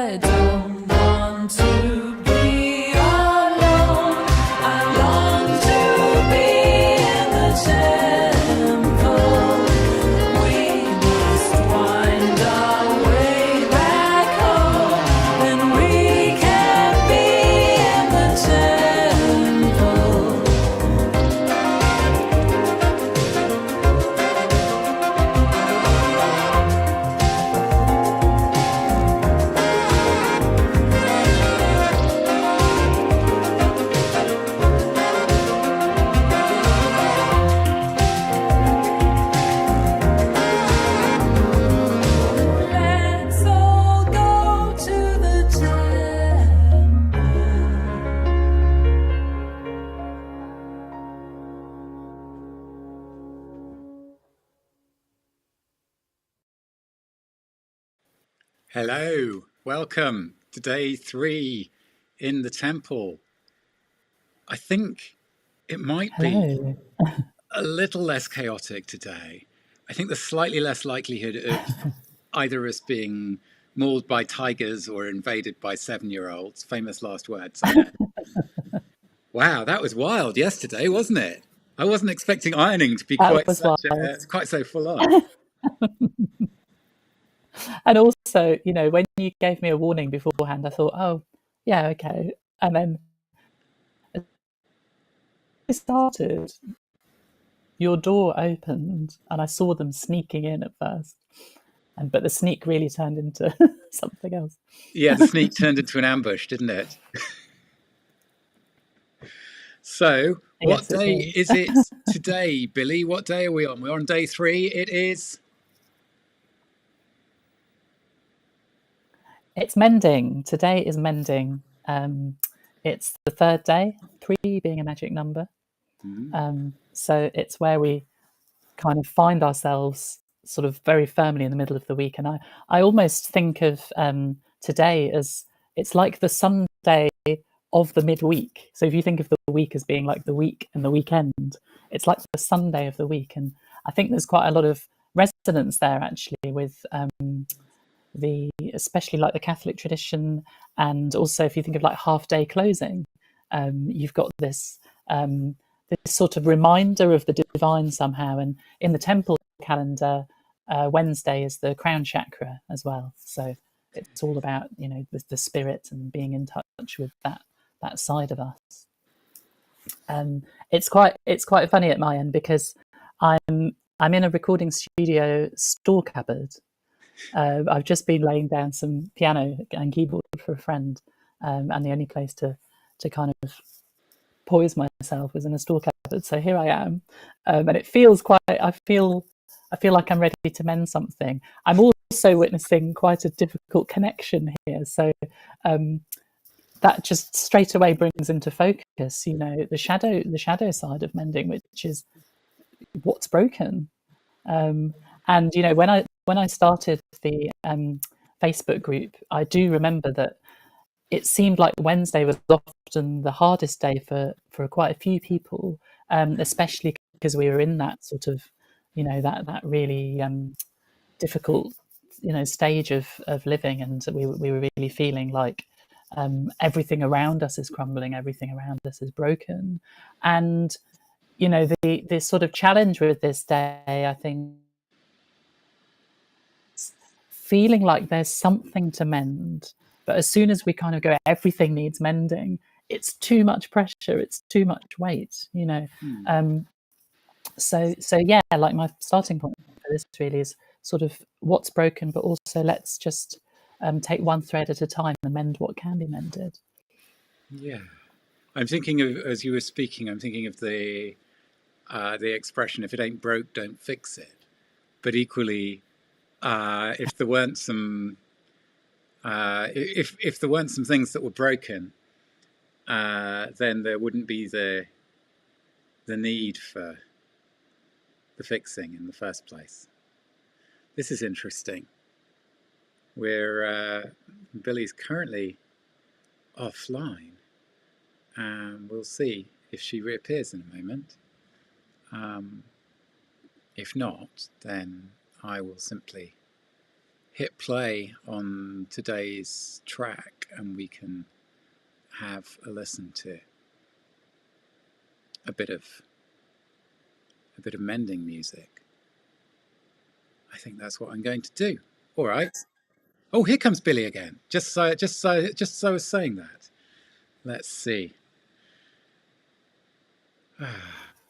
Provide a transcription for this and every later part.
I don't want to be alone. I long to be in the temple. We must find our way back home. Then we can be in the temple. Let's all go to the temple. Hello, welcome to day 3 in the temple. I think it might be Hello. a little less chaotic today. I think there's slightly less likelihood of either us being mauled by tigers or invaded by 7-year-olds. Famous last words, I know. Wow, that was wild yesterday, wasn't it? I wasn't expecting ironing to be That quite was wild. quite so full on. And also, you know, when you gave me a warning beforehand, I thought, oh, yeah, okay. And then it started, your door opened, and I saw them sneaking in at first. But the sneak really turned into something else. Yeah, the sneak turned into an ambush, didn't it? So, what Yes, it day did. is it today, Billy? What day are we on? We're on day 3. It is. It's mending. Today is mending. It's the 3rd day, 3 being a magic number. So it's where we kind of find ourselves sort of very firmly in the middle of the week. And I almost think of today as it's like the Sunday of the midweek. So if you think of the week as being like the week and the weekend, it's like the Sunday of the week. And I think there's quite a lot of resonance there actually with especially like the Catholic tradition, and also if you think of like half day closing, you've got this sort of reminder of the divine somehow. And in the temple calendar, Wednesday is the crown chakra as well. So it's all about, you know, the spirit and being in touch with that side of us. It's quite funny at my end because I'm in a recording studio store cupboard. I've just been laying down some piano and keyboard for a friend, and the only place to kind of poise myself was in a store cupboard. So here I am, and it feels quite. I feel like I'm ready to mend something. I'm also witnessing quite a difficult connection here, so that just straight away brings into focus, you know, the shadow side of mending, which is what's broken. And you know, when I started the Facebook group, I do remember that it seemed like Wednesday was often the hardest day for quite a few people, especially because we were in that sort of, you know, that really difficult, you know, stage of living, and we were really feeling like everything around us is crumbling, everything around us is broken. And you know, the sort of challenge with this day, I think, feeling like there's something to mend, but as soon as we kind of go, everything needs mending, it's too much pressure, it's too much weight, you know. So yeah, like my starting point for this really is sort of what's broken, but also let's just take one thread at a time and mend what can be mended. Yeah, I'm thinking of, as you were speaking, I'm thinking of the expression, if it ain't broke, don't fix it. But equally, if there weren't some if there weren't some things that were broken, then there wouldn't be the need for the fixing in the first place. This is interesting. Billy's currently offline, and we'll see if she reappears in a moment. If not, then I will simply hit play on today's track and we can have a listen to a bit of Mending music. I think that's what I'm going to do. All right. Oh, here comes Billy again. Just so I was saying that. Let's see.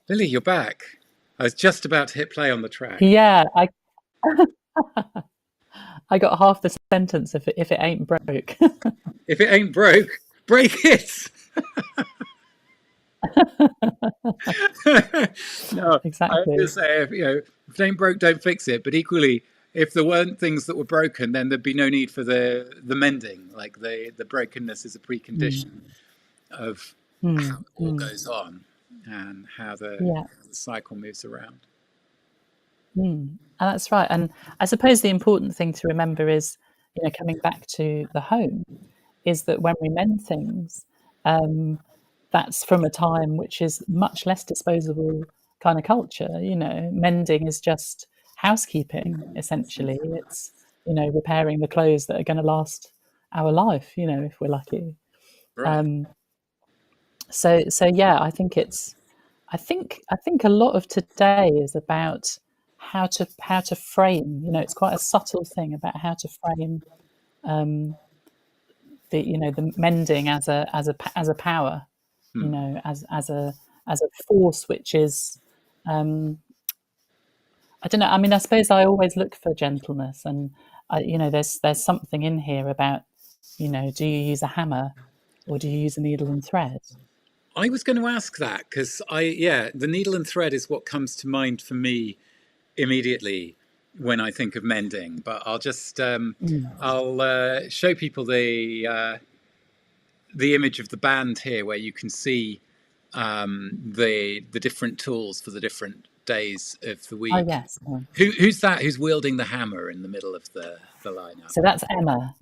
Billy, you're back. I was just about to hit play on the track. Yeah, I got half the sentence if it ain't broke. If it ain't broke, break it. No, I was Exactly. going to say, if it ain't broke, don't fix it. But equally, if there weren't things that were broken, then there'd be no need for the mending. Like the brokenness is a precondition of how it all goes on and how the cycle moves around. And that's right. And I suppose the important thing to remember is, coming back to the home, is that when we mend things, that's from a time which is much less disposable kind of culture. Mending is just housekeeping, essentially. It's, repairing the clothes that are going to last our life, if we're lucky. Right. So yeah, I think a lot of today is about how to frame. It's quite a subtle thing about how to frame the mending as a power, as a force which is, I don't know. I mean, I suppose I always look for gentleness, and there's something in here about, do you use a hammer or do you use a needle and thread? I was going to ask that because the needle and thread is what comes to mind for me immediately when I think of mending. But I'll just I'll show people the image of the band here, where you can see the different tools for the different days of the week. Oh yes. Who's that? Who's wielding the hammer in the middle of the lineup? So that's Emma.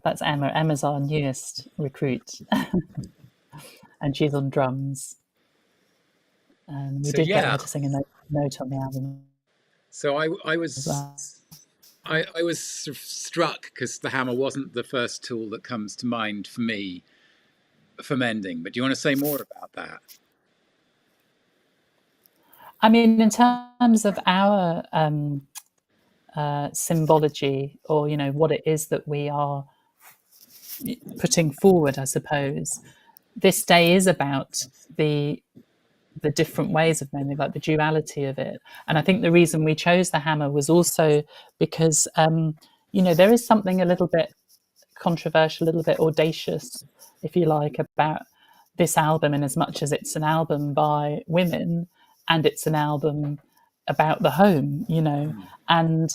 Emma's our newest recruit, and she's on drums. And we did get her to sing a note on the album. So I was as well. I was sort of struck because the hammer wasn't the first tool that comes to mind for me for mending. But do you want to say more about that? I mean, in terms of our symbology, or what it is that we are putting forward, I suppose this day is about the different ways of mending, like the duality of it. And I think the reason we chose the hammer was also because there is something a little bit controversial, a little bit audacious, if you like, about this album, in as much as it's an album by women and it's an album about the home, and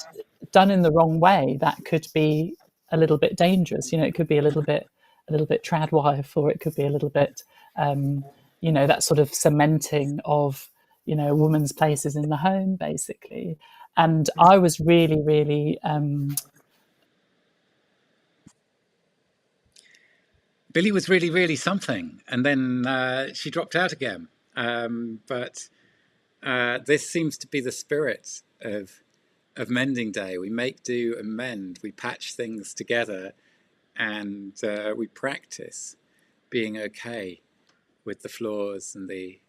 done in the wrong way, that could be a little bit dangerous. It could be a little bit tradwife, or it could be a little bit that sort of cementing of a woman's places in the home, basically. And I was really, really Billy was really, really something, and then she dropped out again. But this seems to be the spirit of Mending Day. We make do and mend. We patch things together, and we practice being okay with the flaws and the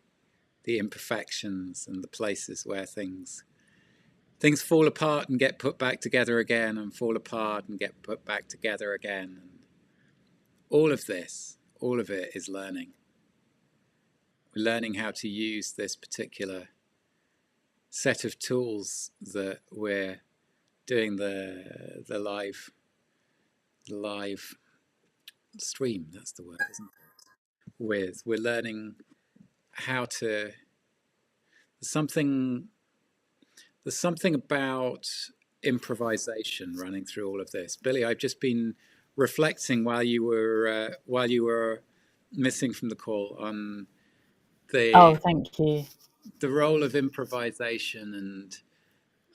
imperfections and the places where things fall apart and get put back together again, and fall apart and get put back together again. And all of it is learning. We're learning how to use this particular set of tools that we're doing the live stream. That's the word, isn't it? We're learning how to. There's something about improvisation running through all of this. Billy, I've just been reflecting while you were missing from the call on thank you. the role of improvisation,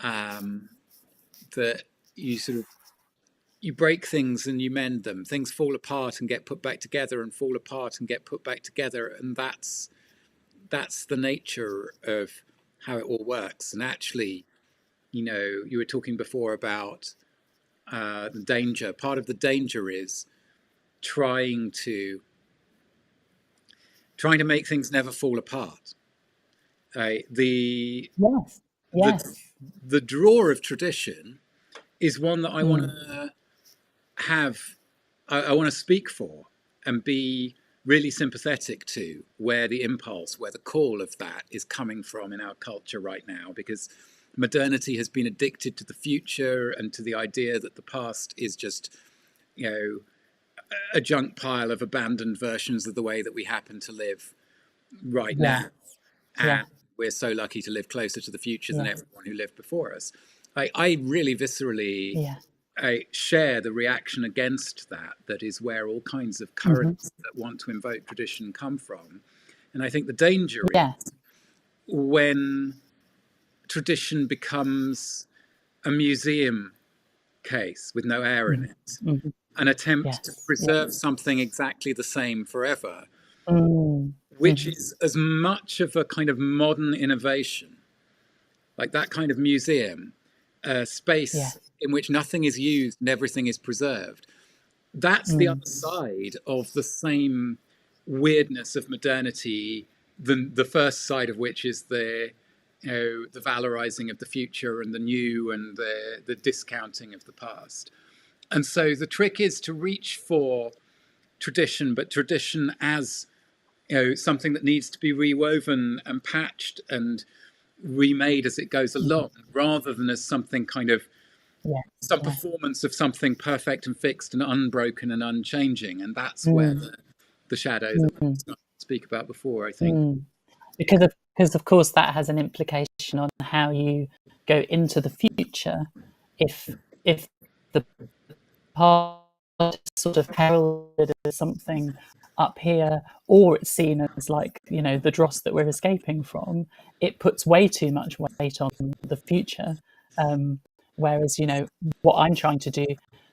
and that you break things and you mend them. Things fall apart and get put back together, and fall apart and get put back together, and that's the nature of how it all works. And actually, you were talking before about the danger. Part of the danger is trying to make things never fall apart. The Yes. Yes. the draw of tradition is one that I want to have. I want to speak for and be really sympathetic to where the impulse, where the call of that is coming from in our culture right now, because modernity has been addicted to the future and to the idea that the past is just, you know, a junk pile of abandoned versions of the way that we happen to live right now. And we're so lucky to live closer to the future than everyone who lived before us. I really viscerally I share the reaction against that is where all kinds of currents that want to invoke tradition come from. And I think the danger is when tradition becomes a museum case with no air in it, an attempt to preserve something exactly the same forever, which is as much of a kind of modern innovation, like that kind of museum, space in which nothing is used and everything is preserved. That's the other side of the same weirdness of modernity, the first side of which is the valorizing of the future and the new and the discounting of the past. And so the trick is to reach for tradition, but tradition as something that needs to be rewoven and patched and remade as it goes along, rather than as something kind of some performance of something perfect and fixed and unbroken and unchanging. And that's where the shadows that I was speak about before, I think. Because of course that has an implication on how you go into the future. If the past is sort of heralded as something up here, or it's seen as like, the dross that we're escaping from, it puts way too much weight on the future. Whereas, what I'm trying to do,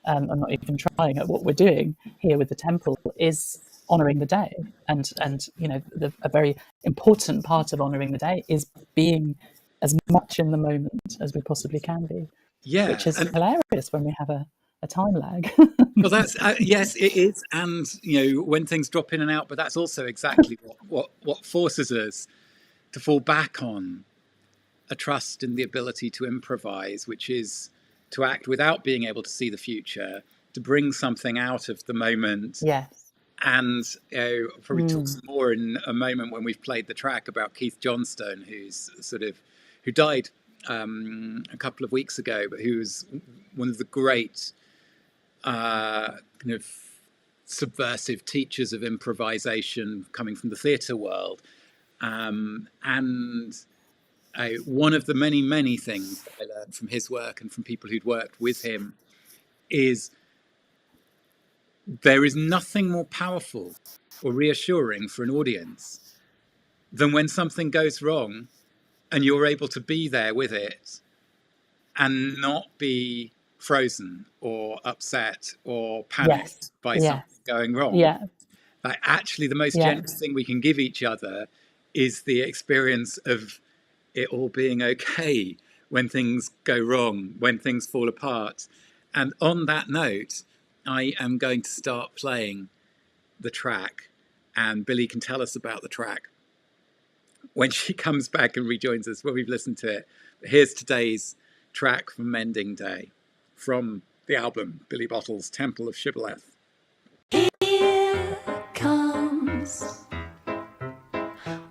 I'm not even trying at what we're doing here with the temple, is honouring the day. And a very important part of honouring the day is being as much in the moment as we possibly can be. Yeah. Which is hilarious when we have a time lag. Well, that's yes, it is, and when things drop in and out. But that's also exactly what forces us to fall back on a trust in the ability to improvise, which is to act without being able to see the future, to bring something out of the moment. Yes. And I'll probably talk some more in a moment when we've played the track about Keith Johnstone, who died a couple of weeks ago, but who was one of the great kind of subversive teachers of improvisation coming from the theatre world. And one of the many, many things that I learned from his work and from people who'd worked with him is there is nothing more powerful or reassuring for an audience than when something goes wrong and you're able to be there with it and not be frozen or upset or panicked by something going wrong. Like, actually, the most generous thing we can give each other is the experience of it all being okay when things go wrong, when things fall apart. And on that note, I am going to start playing the track, and Billie can tell us about the track when she comes back and rejoins us when we've listened to it. But here's today's track from Mending Day, from the album Billie Bottles' Temple of Shibboleth. Here comes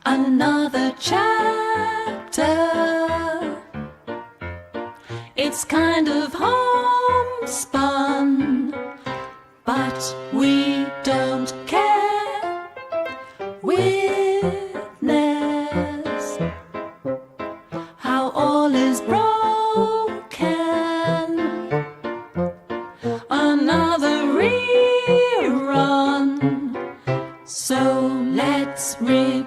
another chapter. It's kind of homespun, but we don't care. Witness how all is broken. Another rerun, so let's repair.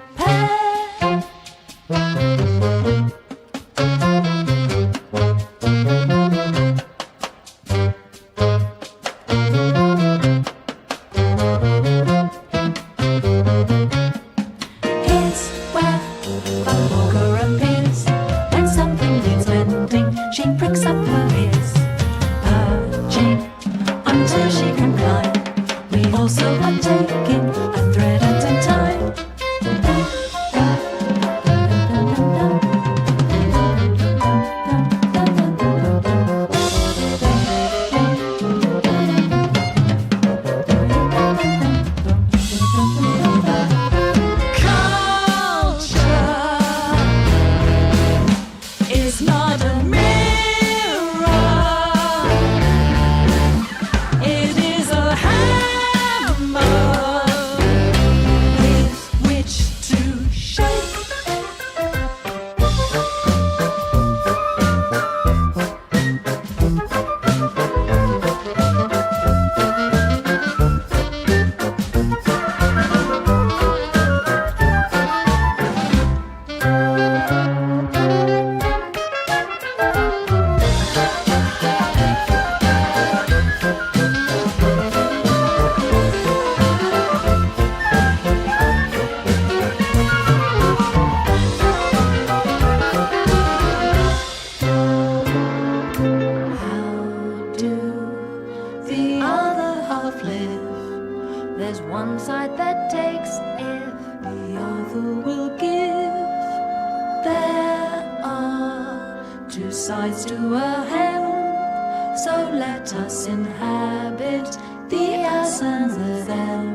until she can climb. We also are taking a thread and a time. Is not a mirror, it is a hammer with which to shake. The other half live. There's one side that takes if the other will give. There are two sides to a hem, so let us inhabit the us and the them.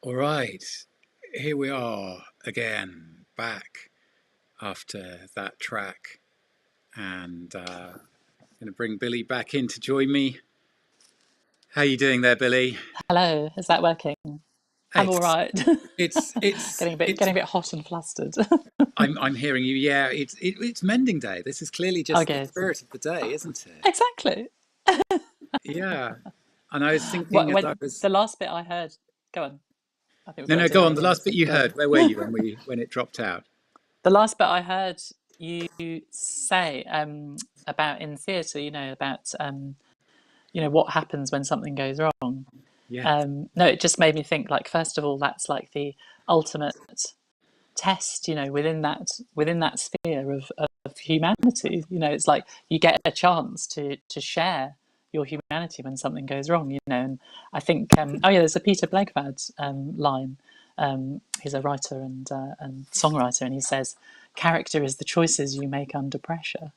All right, here we are again, back after that track, and going to bring Billie back in to join me. How you doing there, Billie? Hello, is that working? I'm all It's right. it's it's Getting it's. a bit hot and flustered. I'm hearing you. Yeah, it's Mending Day. This is clearly Oh, just the good. spirit of the day, isn't it? Exactly. Yeah. And I was thinking as I When was. the last bit I heard, go on. I think we've No, got a no, go delay on. The here, last so bit you go heard. on. Where were you when it dropped out? The last bit I heard you say about in theatre, about what happens when something goes wrong. Yes. No, it just made me think. Like, first of all, that's like the ultimate test, within that sphere of humanity. It's like you get a chance to share your humanity when something goes wrong. And I think there's a Peter Blegvad line. He's a writer and songwriter, and he says, "Character is the choices you make under pressure."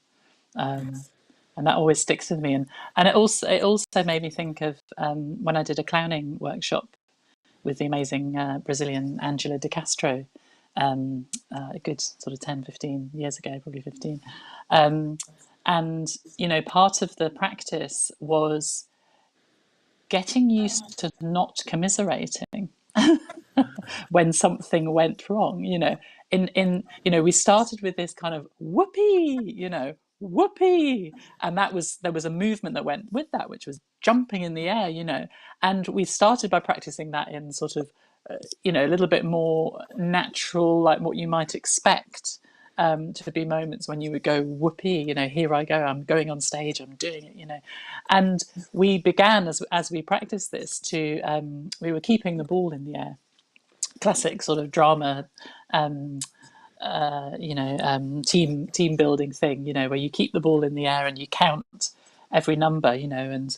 And that always sticks with me. And it also made me think of when I did a clowning workshop with the amazing Brazilian Angela de Castro, a good sort of 10, 15 years ago, probably 15. And, part of the practice was getting used to not commiserating when something went wrong. We started with this kind of whoopee, whoopee, and there was a movement that went with that, which was jumping in the air, and we started by practicing that in sort of a little bit more natural, like what you might expect to be moments when you would go whoopee, here I go, I'm going on stage, I'm doing it, and we began as we practiced this to we were keeping the ball in the air, classic sort of drama, team building thing, where you keep the ball in the air and you count every number, and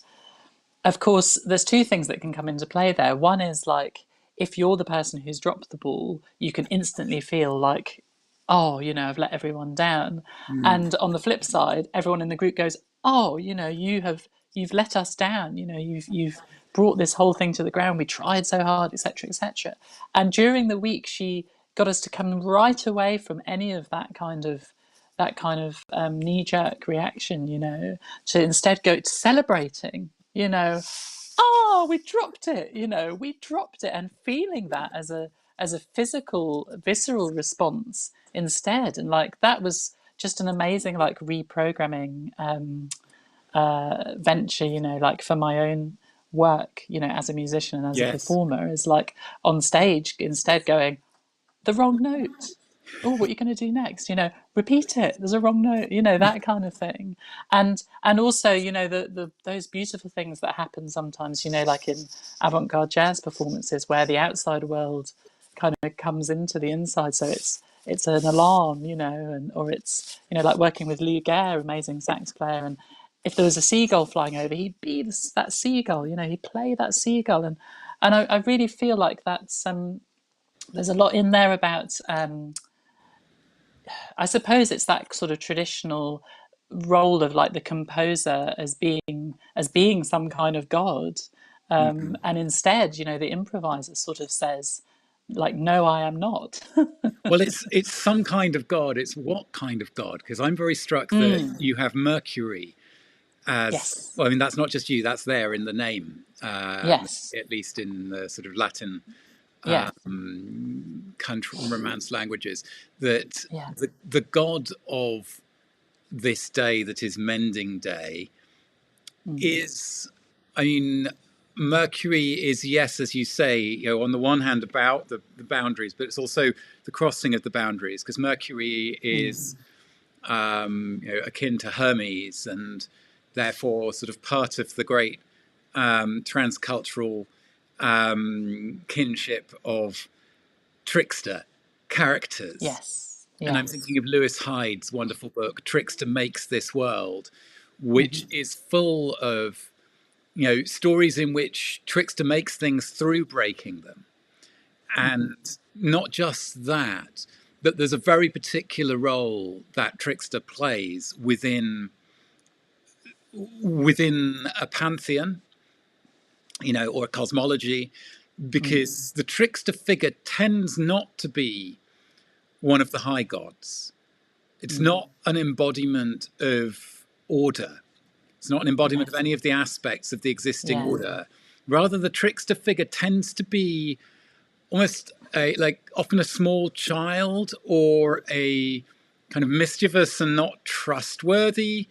of course there's two things that can come into play there. One is, like, if you're the person who's dropped the ball, you can instantly feel like, oh, I've let everyone down. Mm. And on the flip side, everyone in the group goes, oh, you've let us down. You've brought this whole thing to the ground. We tried so hard, etc., etc. And during the week, she got us to come right away from any of that kind of knee-jerk reaction, to instead go to celebrating, oh, we dropped it, and feeling that as a physical, visceral response instead. And, like, that was just an amazing, like, reprogramming venture, like, for my own work, as a musician and as a Yes. performer, is like on stage instead going, the wrong note. Oh, what are you going to do next? Repeat it. There's a wrong note. That kind of thing. And also, the those beautiful things that happen sometimes. Like in avant-garde jazz performances, where the outside world kind of comes into the inside. So it's an alarm, or it's like working with Lou Gare, amazing sax player, and if there was a seagull flying over, he'd be that seagull. He'd play that seagull, and I really feel like that's there's a lot in there about I suppose it's that sort of traditional role of, like, the composer as being some kind of god, Mm. and instead, the improviser sort of says, like, no, I am not. Well, it's some kind of God. It's what kind of God? Because I'm very struck that you have Mercury as Yes, well. I mean, that's not just you. That's there in the name, yes, at least in the sort of Latin yeah, country romance languages. That yeah, the God of this day, that is Mending Day, is, I mean, Mercury is, yes, as you say, on the one hand about the boundaries, but it's also the crossing of the boundaries, because Mercury is akin to Hermes, and therefore sort of part of the great transcultural kinship of trickster characters. yes, And I'm yes, thinking of Lewis Hyde's wonderful book, Trickster Makes This World, which is full of stories in which Trickster makes things through breaking them. And not just that, but there's a very particular role that Trickster plays within a pantheon, or a cosmology, because the trickster figure tends not to be one of the high gods. It's not an embodiment of order. It's not an embodiment of any of the aspects of the existing order. Rather, the trickster figure tends to be almost often a small child or a kind of mischievous and not trustworthy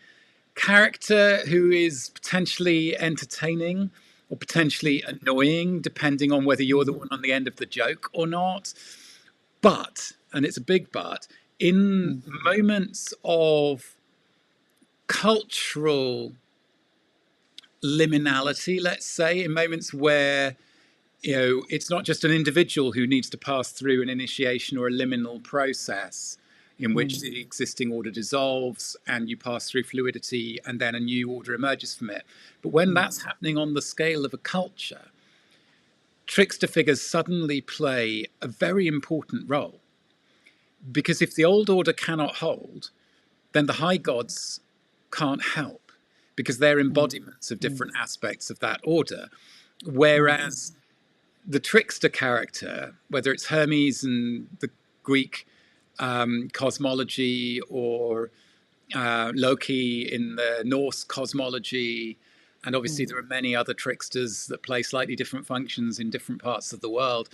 character who is potentially entertaining or potentially annoying, depending on whether you're the one on the end of the joke or not. But, and it's a big but, in moments of cultural liminality, let's say, in moments where it's not just an individual who needs to pass through an initiation or a liminal process in which the existing order dissolves and you pass through fluidity and then a new order emerges from it. But when that's happening on the scale of a culture, trickster figures suddenly play a very important role. Because if the old order cannot hold, then the high gods can't help, because they're embodiments of different aspects of that order. Whereas the trickster character, whether it's Hermes and the Greek cosmology or Loki in the Norse cosmology, and obviously there are many other tricksters that play slightly different functions in different parts of the world,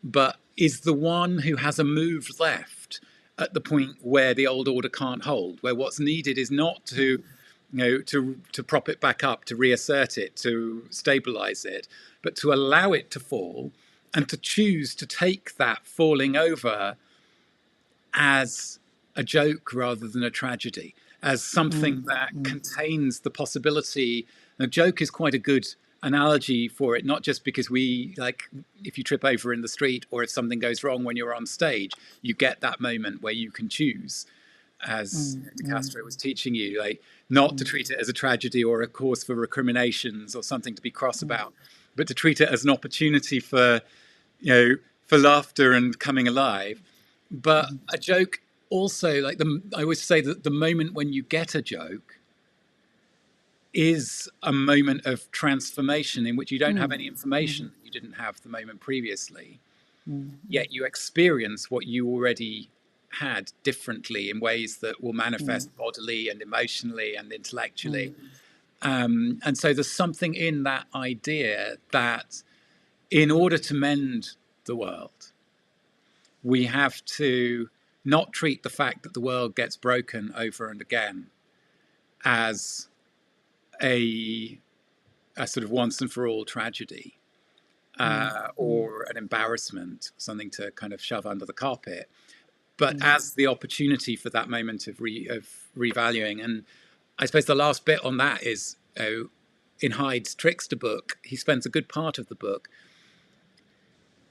but is the one who has a move left at the point where the old order can't hold, where what's needed is not to prop it back up, to reassert it, to stabilize it, but to allow it to fall and to choose to take that falling over as a joke rather than a tragedy, as something that contains the possibility. A joke is quite a good analogy for it, not just because if you trip over in the street or if something goes wrong when you're on stage, you get that moment where you can choose, as De Castro was teaching you, not to treat it as a tragedy or a cause for recriminations or something to be cross about, but to treat it as an opportunity for laughter and coming alive. But a joke also, I always say that the moment when you get a joke is a moment of transformation in which you don't have any information that you didn't have the moment previously, yet you experience what you already had differently in ways that will manifest bodily and emotionally and intellectually. And so there's something in that idea that in order to mend the world, we have to not treat the fact that the world gets broken over and again as a sort of once and for all tragedy or an embarrassment, something to kind of shove under the carpet, but as the opportunity for that moment of revaluing. And I suppose the last bit on that is in Hyde's Trickster book, he spends a good part of the book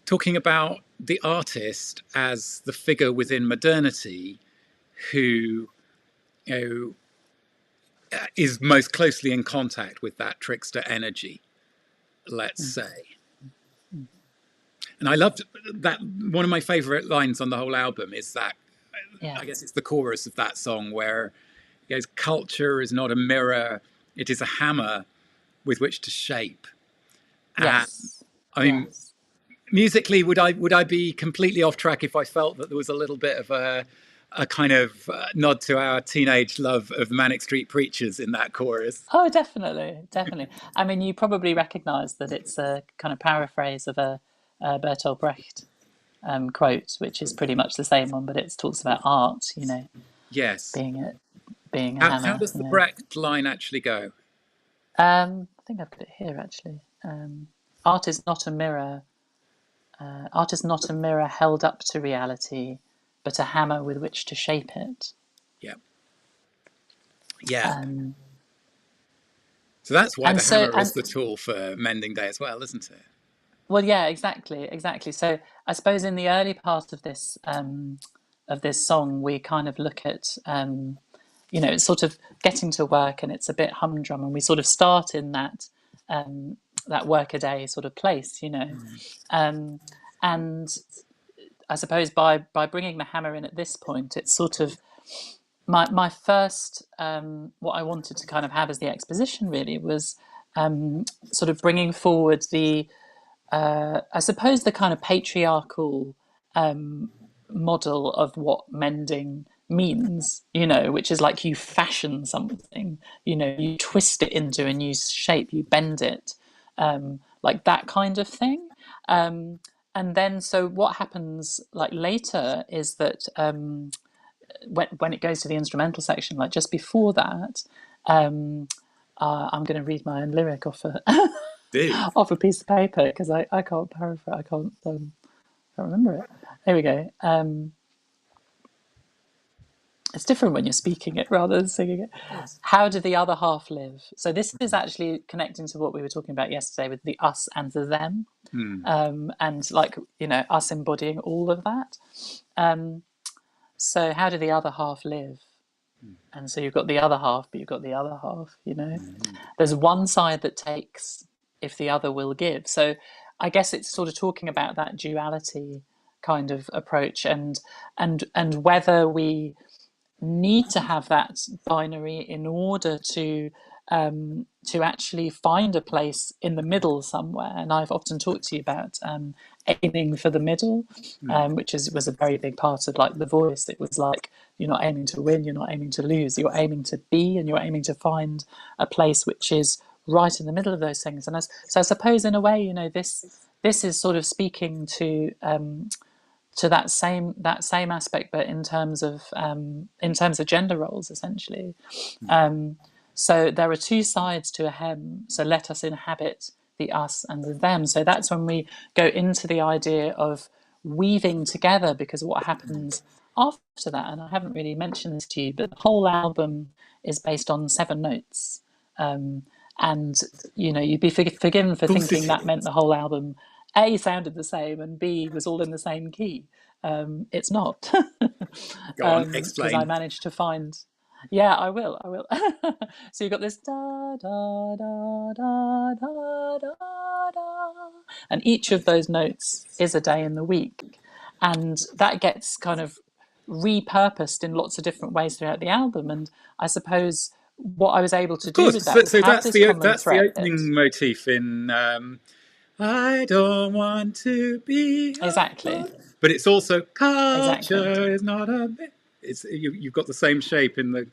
talking about the artist as the figure within modernity who is most closely in contact with that trickster energy, let's say. And I loved that. One of my favorite lines on the whole album is that, I guess it's the chorus of that song where it goes, "Culture is not a mirror, it is a hammer with which to shape." Yes. I mean, musically, would I be completely off track if I felt that there was a little bit of a kind of nod to our teenage love of the Manic Street Preachers in that chorus? Oh, definitely. I mean, you probably recognise that it's a kind of paraphrase of a Bertolt Brecht quote, which is pretty much the same one, but it talks about art, Yes. being a hammer. How does the Brecht line actually go? I think I've got it here actually. Art is not a mirror. Art is not a mirror held up to reality, but a hammer with which to shape it. Yeah. So that's why the hammer is the tool for Mending Day as well, isn't it? Well, yeah, exactly. So I suppose in the early part of this song, we kind of look at, it's sort of getting to work, and it's a bit humdrum, and we sort of start in that workaday sort of place, and I suppose by bringing the hammer in at this point, it's sort of my first what I wanted to kind of have as the exposition really was sort of bringing forward the I suppose the kind of patriarchal model of what mending means, which is like you fashion something, you twist it into a new shape, you bend it, like that kind of thing. And then, so what happens like later is that when it goes to the instrumental section, like just before that, I'm going to read my own lyric off a off a piece of paper because I can't paraphrase, I can't remember it. Here we go. It's different when you're speaking it rather than singing it. Yes. How do the other half live? So this is actually connecting to what we were talking about yesterday with the us and the them, and like us embodying all of that. So how do the other half live? And so you've got the other half, but you've got the other half. There's one side that takes if the other will give. So I guess it's sort of talking about that duality kind of approach, and whether we need to have that binary in order to actually find a place in the middle somewhere. And I've often talked to you about aiming for the middle, which was a very big part of like The Voice. It was like, you're not aiming to win, you're not aiming to lose, you're aiming to be, and you're aiming to find a place which is right in the middle of those things. And so I suppose in a way, this is sort of speaking to that same aspect, but in terms of gender roles, essentially. So there are two sides to a hymn. So let us inhabit the us and the them. So that's when we go into the idea of weaving together, because what happens after that, and I haven't really mentioned this to you, but the whole album is based on 7 notes. And you'd be forgiven for thinking that meant the whole album A sounded the same and B was all in the same key. It's not. Go on, explain. Because I managed to find. Yeah, I will. So you've got this da da da da da da da, and each of those notes is a day in the week, and that gets kind of repurposed in lots of different ways throughout the album. And I suppose what I was able to do with that was have this common thread. The opening motif in I don't want to be exactly, but it's also culture is not a bit. It's you've got the same shape in the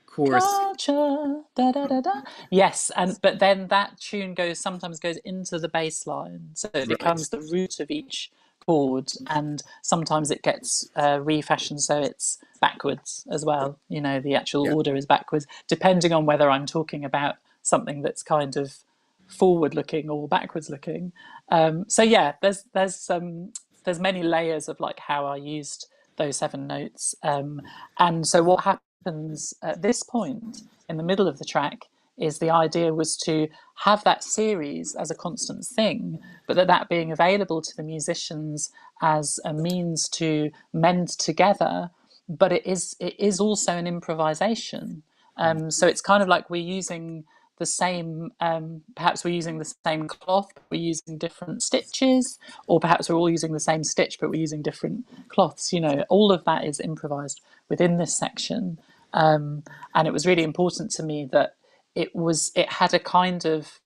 chorus. Culture, da da da da. Yes, but then that tune sometimes goes into the bass line, so it becomes the root of each chord, and sometimes it gets refashioned so it's backwards as well. The actual order is backwards, depending on whether I'm talking about something that's kind of forward looking or backwards looking. So yeah, there's many layers of like how I used those 7 notes, and so what happens at this point in the middle of the track is the idea was to have that series as a constant thing, but that being available to the musicians as a means to mend together, but it is also an improvisation. So it's kind of like we're using the same, perhaps we're using the same cloth, but we're using different stitches, or perhaps we're all using the same stitch, but we're using different cloths. All of that is improvised within this section. And it was really important to me that it had a kind of,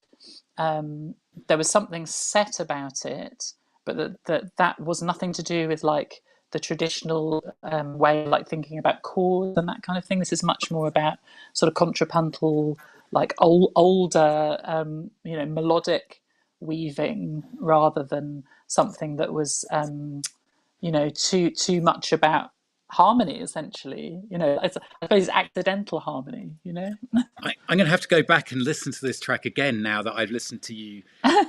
there was something set about it, but that was nothing to do with like the traditional way, like thinking about chords and that kind of thing. This is much more about sort of contrapuntal, like older, melodic weaving, rather than something that was, too much about harmony, essentially. I suppose accidental harmony. I'm going to have to go back and listen to this track again now that I've listened to you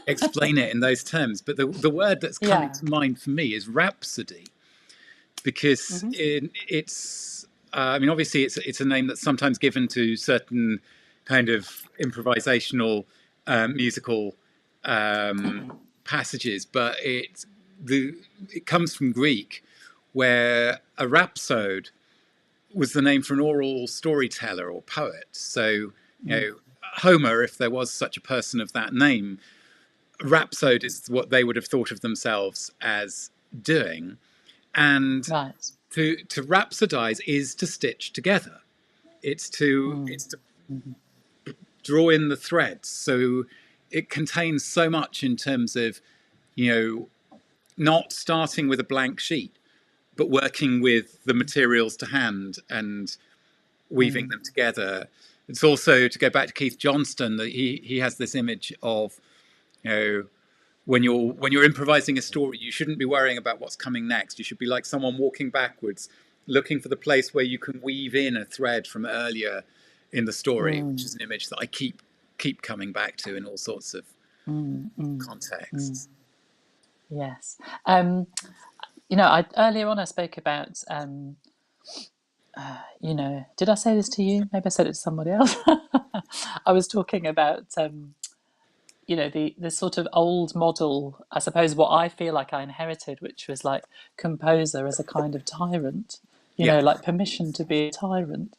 explain it in those terms. But the word that's coming to mind for me is rhapsody, because it's. Obviously, it's a name that's sometimes given to certain kind of improvisational musical passages, but it comes from Greek, where a rhapsode was the name for an oral storyteller or poet. So, Homer, if there was such a person of that name, rhapsode is what they would have thought of themselves as doing. And to rhapsodize is to stitch together. It's to draw in the threads. So it contains so much in terms of you know, not starting with a blank sheet, but working with the materials to hand and weaving them together. It's also, to go back to Keith Johnston, that he has this image of, you know, when you're improvising a story, you shouldn't be worrying about what's coming next. You should be like someone walking backwards, looking for the place where you can weave in a thread from earlier in the story, which is an image that I keep coming back to in all sorts of contexts. Yes. Earlier on I spoke about, did I say this to you? Maybe I said it to somebody else. I was talking about, the sort of old model, I suppose, what I feel like I inherited, which was like composer as a kind of tyrant, Yeah. like permission to be a tyrant.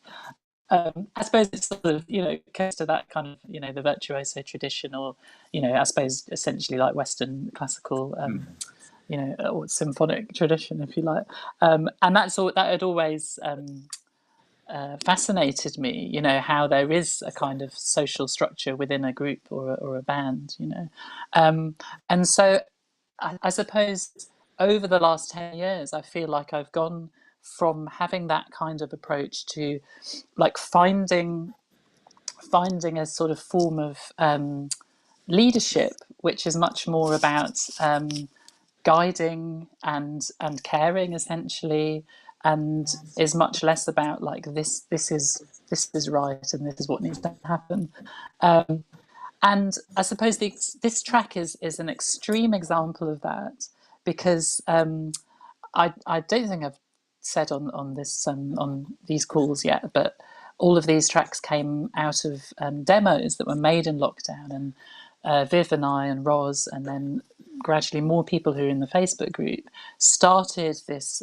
I suppose it's sort of, goes to that kind of, the virtuoso tradition, or, I suppose essentially like Western classical, or symphonic tradition, if you like. And that had always fascinated me, how there is a kind of social structure within a group or a band, and so I suppose over the last 10 years, I feel like I've gone from having that kind of approach to like finding a sort of form of leadership, which is much more about guiding and caring, essentially, and is much less about like this is right and this is what needs to happen. And I suppose this track is an extreme example of that, because I don't think I've said on this on these calls yet, but all of these tracks came out of demos that were made in lockdown, and Viv and I and Roz, and then gradually more people who are in the Facebook group started this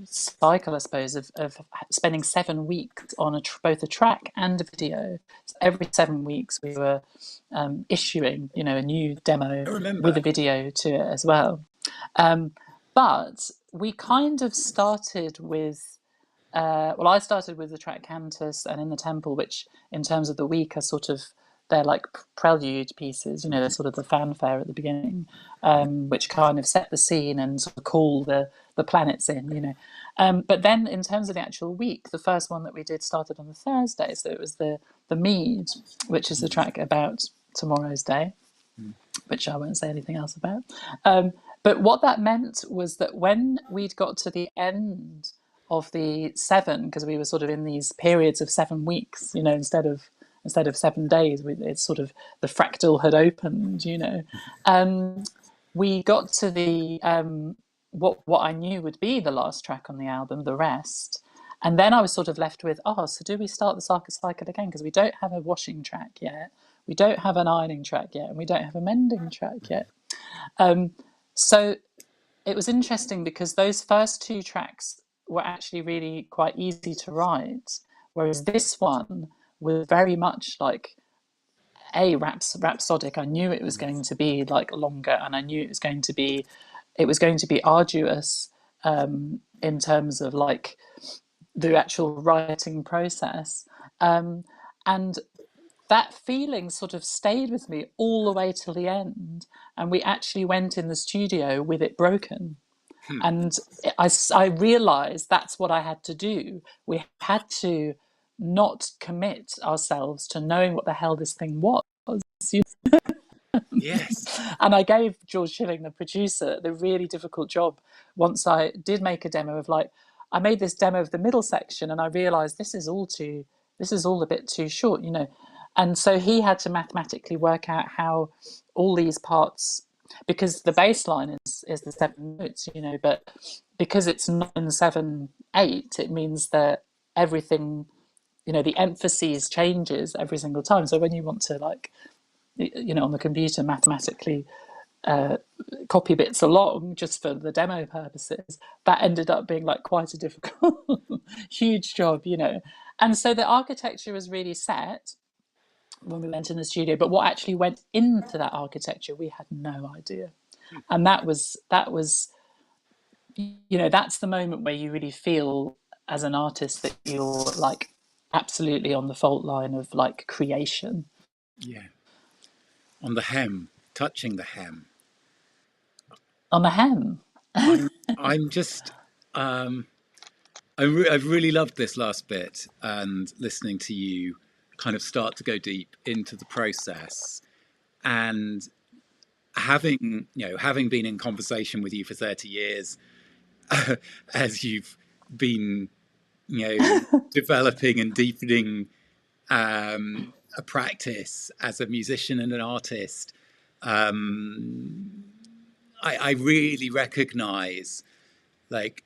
cycle, I suppose, of spending 7 weeks on both a track and a video. So every 7 weeks we were issuing, a new demo with a video to it as well. But we kind of started with, I started with the track Cantus and In the Temple, which in terms of the week are sort of, they're like prelude pieces, they're sort of the fanfare at the beginning, which kind of set the scene and sort of call the planets in, But then in terms of the actual week, the first one that we did started on the Thursday. So it was the Mead, which is the track about tomorrow's day, which I won't say anything else about. But what that meant was that when we'd got to the end of the 7, because we were sort of in these periods of 7 weeks, instead of 7 days, it's sort of the fractal had opened, we got to the what I knew would be the last track on the album, The Rest. And then I was sort of left with, so do we start the cycle again? Because we don't have a washing track yet, we don't have an ironing track yet, and we don't have a mending track yet. So it was interesting because those first 2 tracks were actually really quite easy to write, whereas this one was very much like rhapsodic. I knew it was going to be like longer, and I knew it was going to be arduous in terms of like the actual writing process, and that feeling sort of stayed with me all the way till the end. And we actually went in the studio with it broken. And I realized that's what I had to do. We had to not commit ourselves to knowing what the hell this thing was. Yes. And I gave George Schilling, the producer, the really difficult job once I did make a demo of like, I made this demo of the middle section and I realized this is all a bit too short, And so he had to mathematically work out how all these parts, because the bass line is the 7 notes, but because it's 9, 7, 8, it means that everything, the emphasis changes every single time. So when you want to like, on the computer mathematically copy bits along just for the demo purposes, that ended up being like quite a difficult, huge job, And so the architecture was really set when we went in the studio, but what actually went into that architecture, we had no idea. And that was that's the moment where you really feel as an artist that you're like absolutely on the fault line of like creation. Yeah. On the hem. touching the hem. On the hem. I'm just, I've really loved this last bit, and listening to you kind of start to go deep into the process, and having been in conversation with you for 30 years, as you've been, developing and deepening a practice as a musician and an artist, I really recognize like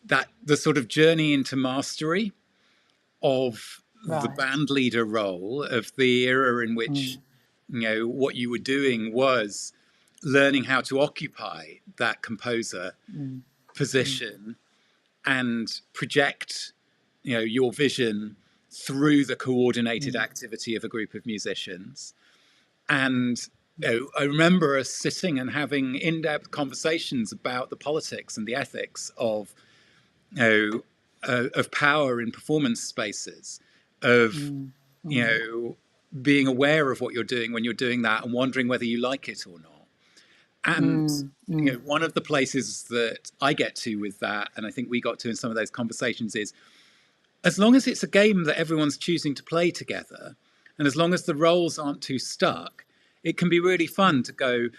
that the sort of journey into mastery of the Right. band leader role, of the era in which what you were doing was learning how to occupy that composer position and project your vision through the coordinated activity of a group of musicians. And I remember us sitting and having in-depth conversations about the politics and the ethics of of power in performance spaces, of being aware of what you're doing when you're doing that and wondering whether you like it or not. And one of the places that I get to with that, and I think we got to in some of those conversations, is as long as it's a game that everyone's choosing to play together, and as long as the roles aren't too stuck, it can be really fun to go,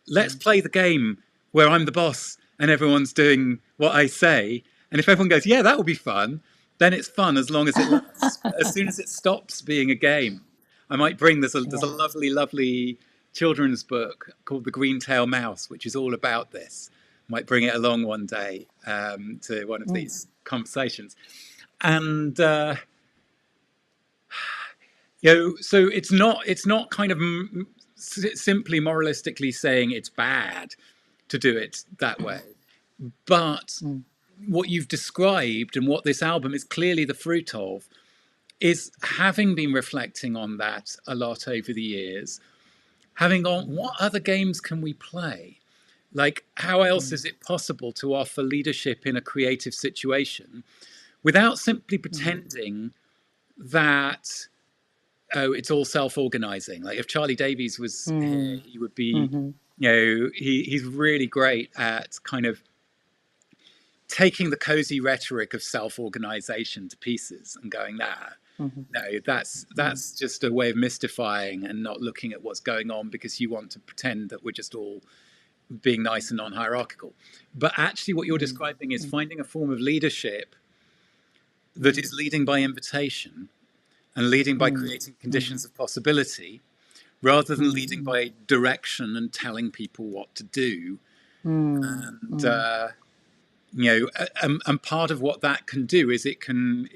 let's play the game where I'm the boss and everyone's doing what I say. And if everyone goes, yeah, that will be fun, then it's fun as long as it lasts. As soon as it stops being a game, I might bring, there's a lovely, lovely children's book called The Green Tail Mouse, which is all about this. I might bring it along one day to one of these conversations. And so it's not kind of simply moralistically saying it's bad to do it that way, but what you've described and what this album is clearly the fruit of is having been reflecting on that a lot over the years, having gone, what other games can we play? Like, how else is it possible to offer leadership in a creative situation without simply pretending that, oh, it's all self-organizing? Like, if Charlie Davies was here, he would be, he's really great at kind of taking the cozy rhetoric of self-organization to pieces and going, no, that's just a way of mystifying and not looking at what's going on because you want to pretend that we're just all being nice and non-hierarchical. But actually what you're describing is finding a form of leadership that is leading by invitation and leading by creating conditions of possibility, rather than leading by direction and telling people what to do. And and part of what that can do is it can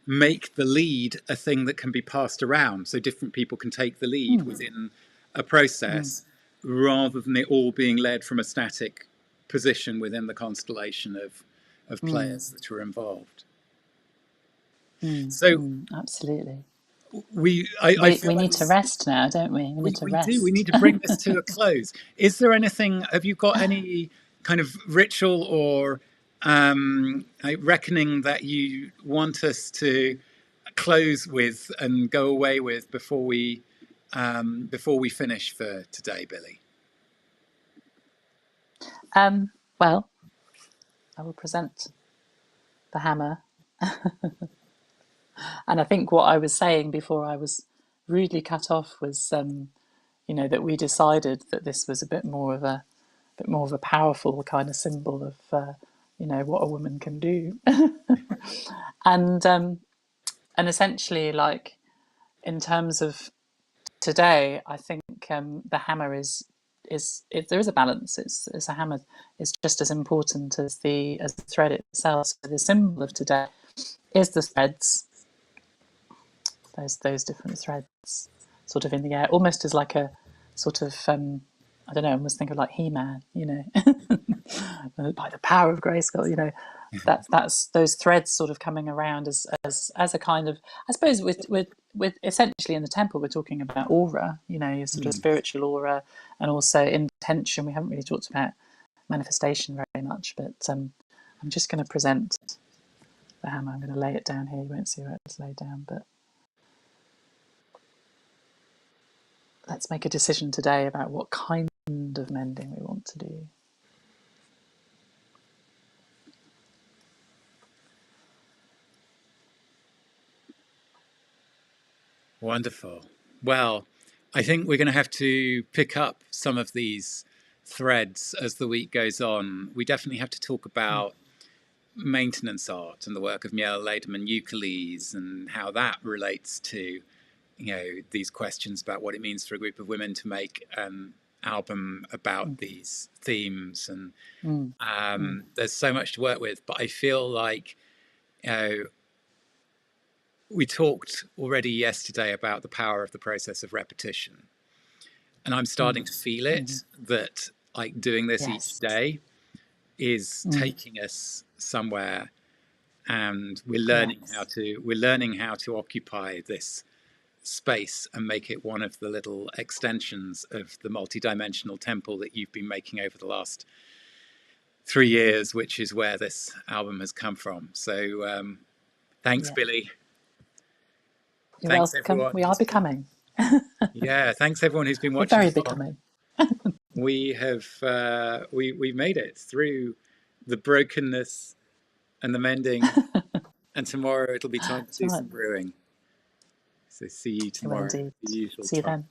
make the lead a thing that can be passed around, so different people can take the lead within a process, rather than it all being led from a static position within the constellation of players that are involved. So absolutely. We need to rest now, don't we? We need to rest. We need to bring this to a close. Is there anything, have you got any kind of ritual or reckoning that you want us to close with and go away with before we finish for today, Billie? Well, I will present the hammer. And I think what I was saying before I was rudely cut off was, that we decided that this was a bit more of a powerful kind of symbol of, what a woman can do, and essentially, like, in terms of today, I think the hammer is if there is a balance, it's a hammer is just as important as the thread itself. So the symbol of today is the threads. Those different threads sort of in the air, almost as like a sort of I don't know, I almost think of like He-Man, by the power of Grayskull, that's those threads sort of coming around as a kind of, I suppose, with essentially in the temple we're talking about aura, your sort of spiritual aura, and also intention. We haven't really talked about manifestation very much, but I'm just going to present the hammer. I'm going to lay it down here. You won't see where it's laid down, but let's make a decision today about what kind of mending we want to do. Wonderful. Well, I think we're going to have to pick up some of these threads as the week goes on. We definitely have to talk about maintenance art and the work of Miele Lederman Euclides and how that relates to, these questions about what it means for a group of women to make an album about these themes. And there's so much to work with, but I feel like, we talked already yesterday about the power of the process of repetition. And I'm starting to feel it, that like doing this each day is taking us somewhere, and we're learning how to occupy this space and make it one of the little extensions of the multidimensional temple that you've been making over the last 3 years, which is where this album has come from. So thanks, Billie. You're welcome. Everyone. We are becoming. Yeah, thanks everyone who's been watching. We're very becoming. We have we made it through the brokenness and the mending, and tomorrow it'll be time to do some brewing. So see you tomorrow. See you then.